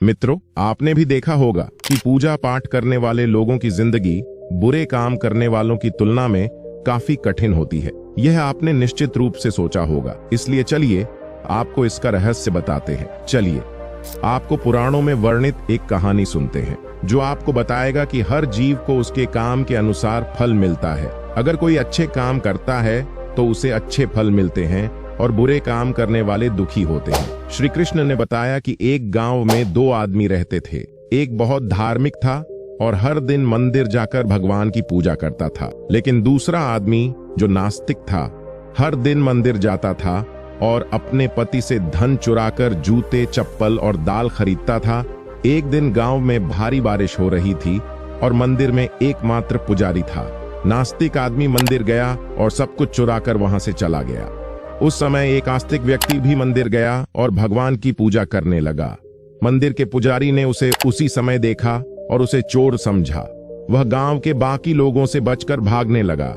मित्रों, आपने भी देखा होगा कि पूजा पाठ करने वाले लोगों की जिंदगी बुरे काम करने वालों की तुलना में काफी कठिन होती है। यह आपने निश्चित रूप से सोचा होगा। इसलिए चलिए आपको इसका रहस्य बताते हैं। चलिए आपको पुराणों में वर्णित एक कहानी सुनते हैं जो आपको बताएगा कि हर जीव को उसके काम के अनुसार फल मिलता है। अगर कोई अच्छे काम करता है तो उसे अच्छे फल मिलते हैं और बुरे काम करने वाले दुखी होते हैं। श्री कृष्ण ने बताया कि एक गांव में दो आदमी रहते थे। एक बहुत धार्मिक था और हर दिन मंदिर जाकर भगवान की पूजा करता था, लेकिन दूसरा आदमी जो नास्तिक था हर दिन मंदिर जाता था और अपने पति से धन चुराकर जूते, चप्पल और दाल खरीदता था। एक दिन गांव में भारी बारिश हो रही थी और मंदिर में एकमात्र पुजारी था। नास्तिक आदमी मंदिर गया और सब कुछ चुराकर वहां से चला गया। उस समय एक आस्तिक व्यक्ति भी मंदिर गया और भगवान की पूजा करने लगा। मंदिर के पुजारी ने उसे उसी समय देखा और उसे चोर समझा। वह गांव के बाकी लोगों से बचकर भागने लगा।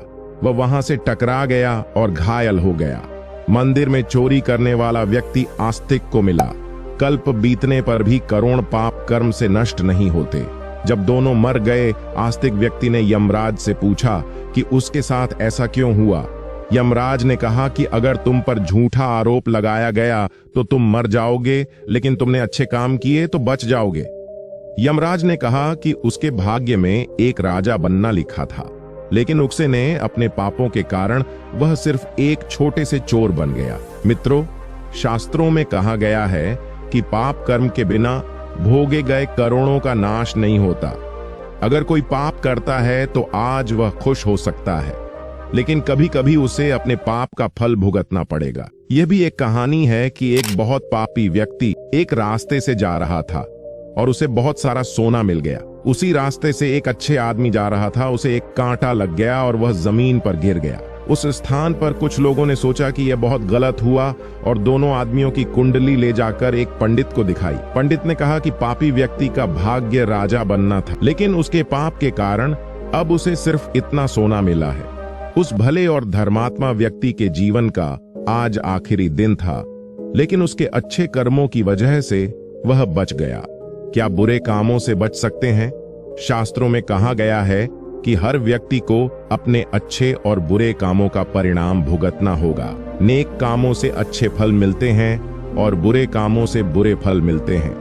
वह वहां से टकरा गया और घायल हो गया। मंदिर में चोरी करने वाला व्यक्ति आस्तिक को मिला। कल्प बीतने पर भी करोड़ पाप कर्म से नष्ट नहीं होते। जब दोनों मर गए, आस्तिक व्यक्ति ने यमराज से पूछा कि उसके साथ ऐसा क्यों हुआ। यमराज ने कहा कि अगर तुम पर झूठा आरोप लगाया गया तो तुम मर जाओगे, लेकिन तुमने अच्छे काम किए तो बच जाओगे। यमराज ने कहा कि उसके भाग्य में एक राजा बनना लिखा था, लेकिन उसे ने अपने पापों के कारण वह सिर्फ एक छोटे से चोर बन गया। मित्रों, शास्त्रों में कहा गया है कि पाप कर्म के बिना भोगे गए करोड़ों का नाश नहीं होता। अगर कोई पाप करता है तो आज वह खुश हो सकता है, लेकिन कभी कभी उसे अपने पाप का फल भुगतना पड़ेगा। यह भी एक कहानी है कि एक बहुत पापी व्यक्ति एक रास्ते से जा रहा था और उसे बहुत सारा सोना मिल गया। उसी रास्ते से एक अच्छे आदमी जा रहा था। उसे एक कांटा लग गया और वह जमीन पर गिर गया। उस स्थान पर कुछ लोगों ने सोचा कि यह बहुत गलत हुआ और दोनों आदमियों की कुंडली ले जाकर एक पंडित को दिखाई। पंडित ने कहा कि पापी व्यक्ति का भाग्य राजा बनना था, लेकिन उसके पाप के कारण अब उसे सिर्फ इतना सोना मिला है। उस भले और धर्मात्मा व्यक्ति के जीवन का आज आखिरी दिन था, लेकिन उसके अच्छे कर्मों की वजह से वह बच गया। क्या बुरे कामों से बच सकते हैं? शास्त्रों में कहा गया है कि हर व्यक्ति को अपने अच्छे और बुरे कामों का परिणाम भुगतना होगा। नेक कामों से अच्छे फल मिलते हैं और बुरे कामों से बुरे फल मिलते हैं।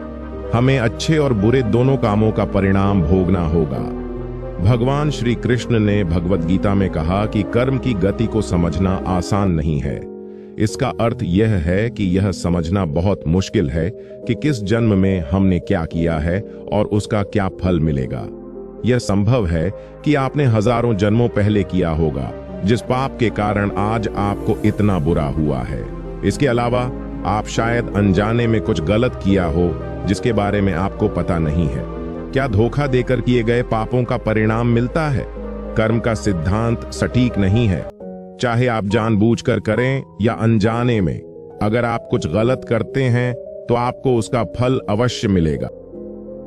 हमें अच्छे और बुरे दोनों कामों का परिणाम भोगना होगा। भगवान श्री कृष्ण ने भगवद गीता में कहा कि कर्म की गति को समझना आसान नहीं है। इसका अर्थ यह है कि यह समझना बहुत मुश्किल है कि किस जन्म में हमने क्या किया है और उसका क्या फल मिलेगा। यह संभव है कि आपने हजारों जन्मों पहले किया होगा, जिस पाप के कारण आज आपको इतना बुरा हुआ है। इसके अलावा आप शायद अनजाने में कुछ गलत किया हो जिसके बारे में आपको पता नहीं है। क्या धोखा देकर किए गए पापों का परिणाम मिलता है? कर्म का सिद्धांत सटीक नहीं है। चाहे आप जानबूझकर करें या अनजाने में, अगर आप कुछ गलत करते हैं तो आपको उसका फल अवश्य मिलेगा।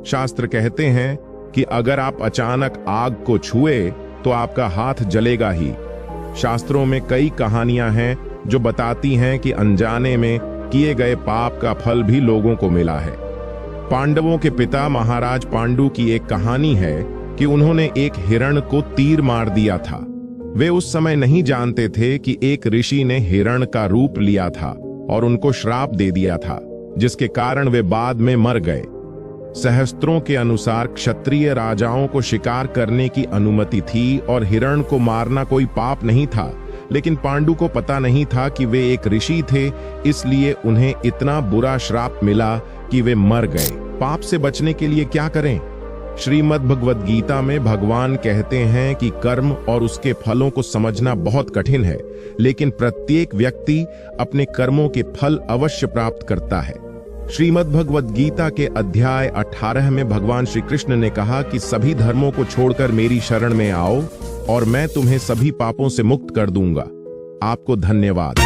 शास्त्र कहते हैं कि अगर आप अचानक आग को छुए तो आपका हाथ जलेगा ही। शास्त्रों में कई कहानियां हैं जो बताती हैं कि अनजाने में किए गए पाप का फल भी लोगों को मिला है। पांडवों के पिता महाराज पांडु की एक कहानी है कि उन्होंने एक हिरण को तीर मार दिया था। वे उस समय नहीं जानते थे कि एक ऋषि ने हिरण का रूप लिया था और उनको श्राप दे दिया था, जिसके कारण वे बाद में मर गए। सहस्त्रों के अनुसार क्षत्रिय राजाओं को शिकार करने की अनुमति थी और हिरण को मारना कोई पाप नहीं था, लेकिन पांडु को पता नहीं था कि वे एक ऋषि थे, इसलिए उन्हें इतना बुरा श्राप मिला कि वे मर गए। पाप से बचने के लिए क्या करें? श्रीमद् भगवद गीता में भगवान कहते हैं कि कर्म और उसके फलों को समझना बहुत कठिन है, लेकिन प्रत्येक व्यक्ति अपने कर्मों के फल अवश्य प्राप्त करता है। श्रीमद् भगवद गीता के अध्याय 18 में भगवान श्री कृष्ण ने कहा कि सभी धर्मों को छोड़कर मेरी शरण में आओ और मैं तुम्हें सभी पापों से मुक्त कर दूंगा। आपको धन्यवाद।